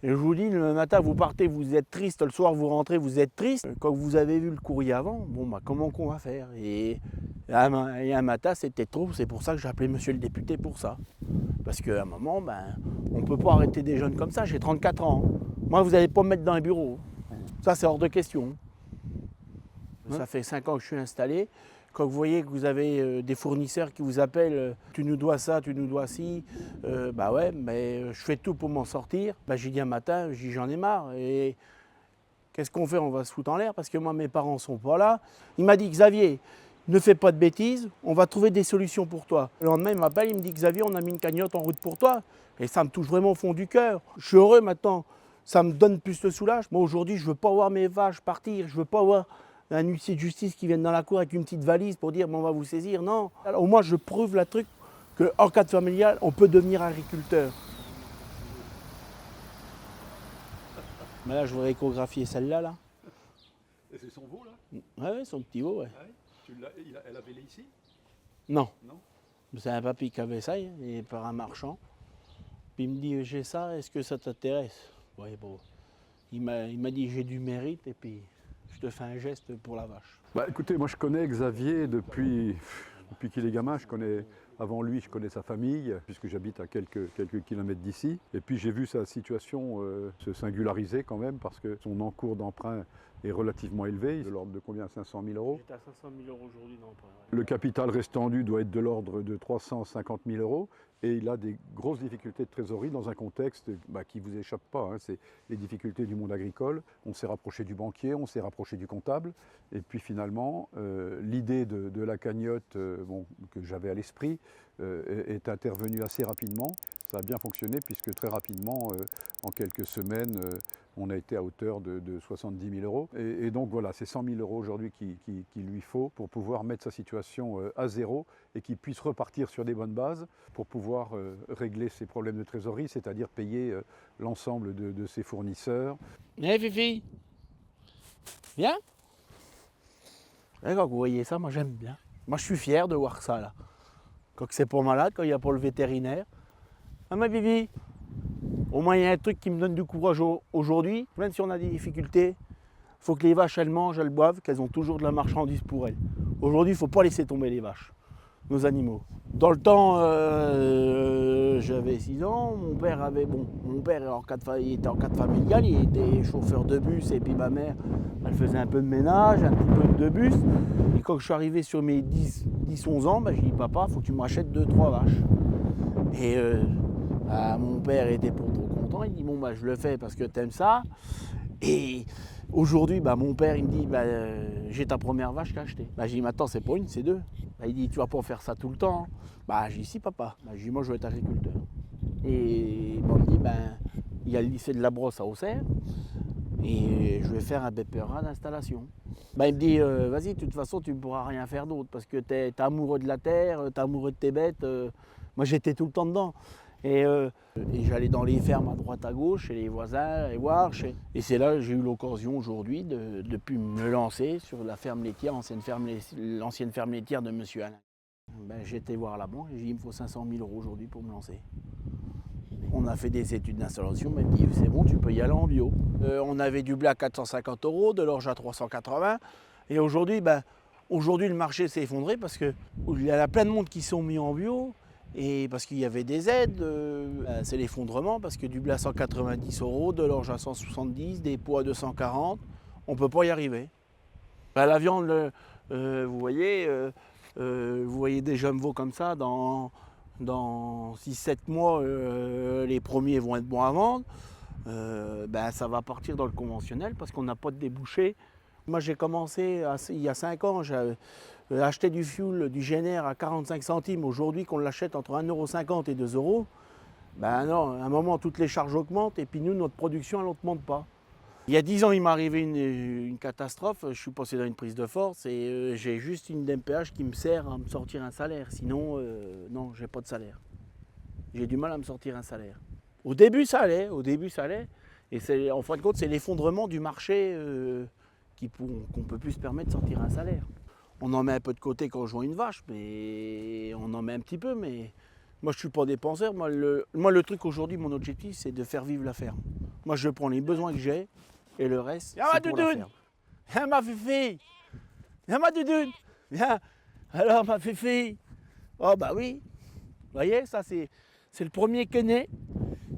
Et je vous dis, le matin, vous partez, vous êtes triste, le soir, vous rentrez, vous êtes triste. Quand vous avez vu le courrier avant, bon, bah, comment qu'on va faire? Et un matin, c'était trop, c'est pour ça que j'ai appelé monsieur le député pour ça. Parce qu'à un moment, ben, on ne peut pas arrêter des jeunes comme ça, j'ai 34 ans. Moi, vous n'allez pas me mettre dans un bureau. Ça, c'est hors de question. Ça fait 5 ans que je suis installé. Quand vous voyez que vous avez des fournisseurs qui vous appellent, tu nous dois ça, tu nous dois ci, bah ouais, mais je fais tout pour m'en sortir. Bah, j'ai dit un matin, j'en ai marre. Et qu'est-ce qu'on fait? On va se foutre en l'air parce que moi, mes parents ne sont pas là. Il m'a dit, Xavier, ne fais pas de bêtises, on va trouver des solutions pour toi. Le lendemain, il m'appelle, il me dit, Xavier, on a mis une cagnotte en route pour toi. Et ça me touche vraiment au fond du cœur. Je suis heureux maintenant. Ça me donne plus de soulage. Moi, aujourd'hui, je ne veux pas voir mes vaches partir. Je ne veux pas voir un huissier de justice qui vient dans la cour avec une petite valise pour dire, bon, on va vous saisir. Non. Alors, au moins, je prouve le truc qu'en cadre familial, on peut devenir agriculteur. Mais là, je voudrais échographier celle-là. Là. Et c'est son veau là? Ouais, son petit veau, ouais. Ah oui. Elle avait les ici? Non. Non. C'est un papy qui avait ça, il est par un marchand. Puis il me dit, j'ai ça, est-ce que ça t'intéresse? Ouais, bon. Il m'a dit, j'ai du mérite et puis je te fais un geste pour la vache. Bah écoutez, moi je connais Xavier depuis qu'il est gamin. Avant lui, je connais sa famille, puisque j'habite à quelques kilomètres d'ici. Et puis j'ai vu sa situation se singulariser quand même, parce que son encours d'emprunt est relativement élevé, de l'ordre de combien? 500 000 euros. J'étais à 500 000 euros aujourd'hui d'emprunt. Le capital restant dû doit être de l'ordre de 350 000 euros. Et il a des grosses difficultés de trésorerie dans un contexte qui ne vous échappe pas. Hein. C'est les difficultés du monde agricole. On s'est rapproché du banquier, on s'est rapproché du comptable. Et puis finalement, l'idée de la cagnotte que j'avais à l'esprit est intervenue assez rapidement. Ça a bien fonctionné puisque très rapidement, en quelques semaines, on a été à hauteur de 70 000 euros. Et donc voilà, c'est 100 000 euros aujourd'hui qu'il lui faut pour pouvoir mettre sa situation à zéro et qu'il puisse repartir sur des bonnes bases pour pouvoir régler ses problèmes de trésorerie, c'est-à-dire payer l'ensemble de ses fournisseurs. Viens, Fifi. Viens. Et quand vous voyez ça, moi j'aime bien. Moi je suis fier de voir ça là. Quand c'est pas malade, quand il n'y a pas le vétérinaire. Ah ma Fifi, au moins il y a un truc qui me donne du courage aujourd'hui. Même si on a des difficultés, il faut que les vaches elles mangent, elles boivent, qu'elles ont toujours de la marchandise pour elles. Aujourd'hui, il ne faut pas laisser tomber les vaches, nos animaux. Dans le temps, j'avais 6 ans, mon père il était en cadre familial, il était chauffeur de bus et puis ma mère, elle faisait un peu de ménage, un petit peu de bus. Et quand je suis arrivé sur mes 10-11 ans, je dis papa, il faut que tu m'achètes 2-3 vaches. Et mon père était pas trop content, il dit bon je le fais parce que tu aimes ça. Et aujourd'hui, mon père il me dit j'ai ta première vache qu'à acheter. Je dis mais attends, c'est pas une, c'est 2. Il dit tu vas pas faire ça tout le temps. Je dis si papa. Je dis moi je veux être agriculteur. Et il me dit il y a le lycée de la Brosse à Auxerre et je vais faire un BPRA d'installation. Il me dit vas-y, de toute façon tu ne pourras rien faire d'autre parce que tu es amoureux de la terre, tu es amoureux de tes bêtes. Moi j'étais tout le temps dedans. Et j'allais dans les fermes à droite à gauche, chez les voisins, et voir. Et c'est là que j'ai eu l'occasion aujourd'hui de me lancer sur la ferme laitière, l'ancienne ferme laitière de M. Alain. J'ai été voir la banque et j'ai dit il me faut 500 000 euros aujourd'hui pour me lancer. On a fait des études d'installation, mais il me dit c'est bon, tu peux y aller en bio. On avait du blé à 450 euros, de l'orge à 380. Et aujourd'hui, le marché s'est effondré parce qu'il y a plein de monde qui sont mis en bio. Et parce qu'il y avait des aides, c'est l'effondrement parce que du blé à 190 euros, de l'orge à 170, des pois à 240, on ne peut pas y arriver. La viande, vous voyez des jeunes veaux comme ça, dans 6-7 mois, les premiers vont être bons à vendre. Ça va partir dans le conventionnel parce qu'on n'a pas de débouché. Moi j'ai commencé il y a 5 ans, acheter du fuel, du GNR à 45 centimes, aujourd'hui qu'on l'achète entre 1,50 € et 2 €, non, à un moment toutes les charges augmentent et puis nous, notre production, elle n'augmente pas. Il y a 10 ans, il m'est arrivé une catastrophe, je suis passé dans une prise de force et j'ai juste une DMPH qui me sert à me sortir un salaire, sinon, non, j'ai pas de salaire. J'ai du mal à me sortir un salaire. Au début, ça allait, et en fin de compte, c'est l'effondrement du marché qu'on ne peut plus se permettre de sortir un salaire. On en met un peu de côté quand je vends une vache, mais on en met un petit peu, mais Moi, je ne suis pas dépenseur. Moi, le truc aujourd'hui, mon objectif, c'est de faire vivre la ferme. Moi, je prends les besoins que j'ai et le reste, Viens, c'est ma pour la doudoune. ferme. Viens, ma fifi. Viens, ma doudoune. Viens. Alors, ma fifi. Oh, bah oui. Vous voyez, ça, c'est le premier qui est né.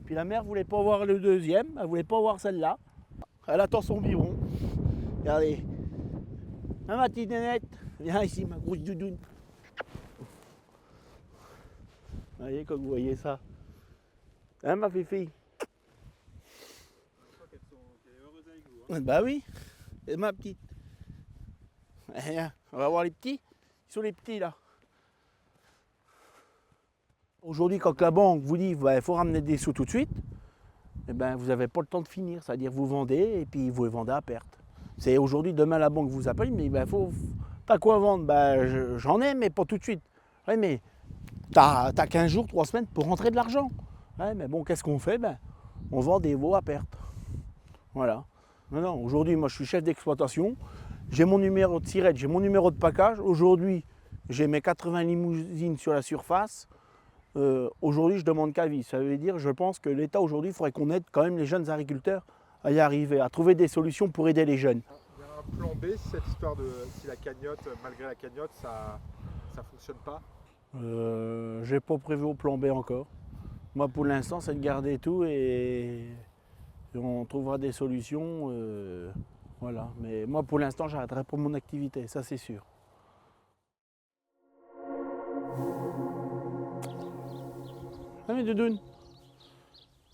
Puis la mère ne voulait pas voir le deuxième. Elle ne voulait pas voir celle-là. Elle attend son biberon. Regardez. Viens, ma petite nénette. Viens ici, ma grosse doudoune. Vous voyez, comme vous voyez ça. Hein, ma fifi? Bah oui, et ma petite. Viens, on va voir les petits. Ils sont les petits là. Aujourd'hui, quand la banque vous dit qu'il faut ramener des sous tout de suite, eh ben, vous n'avez pas le temps de finir. C'est-à-dire vous vendez et puis vous les vendez à perte. C'est aujourd'hui, demain la banque vous appelle, mais t'as quoi vendre? J'en ai, mais pas tout de suite. Oui, mais t'as 15 jours, 3 semaines pour rentrer de l'argent. Ouais, mais bon, qu'est-ce qu'on fait? On vend des veaux à perte. Voilà. Non, aujourd'hui, moi je suis chef d'exploitation. J'ai mon numéro de sirette, j'ai mon numéro de package. Aujourd'hui, j'ai mes 80 limousines sur la surface. Aujourd'hui, je demande qu'à vivre. Ça veut dire, je pense que l'État aujourd'hui, il faudrait qu'on aide quand même les jeunes agriculteurs à y arriver, à trouver des solutions pour aider les jeunes. Il y a un plan B, cette histoire de si la cagnotte, malgré la cagnotte, ça fonctionne pas. J'ai pas prévu au plan B encore. Moi, pour l'instant, c'est de garder tout et on trouvera des solutions. Voilà. Mais moi, pour l'instant, j'arrêterai pas mon activité, ça c'est sûr. Allez, doudoune.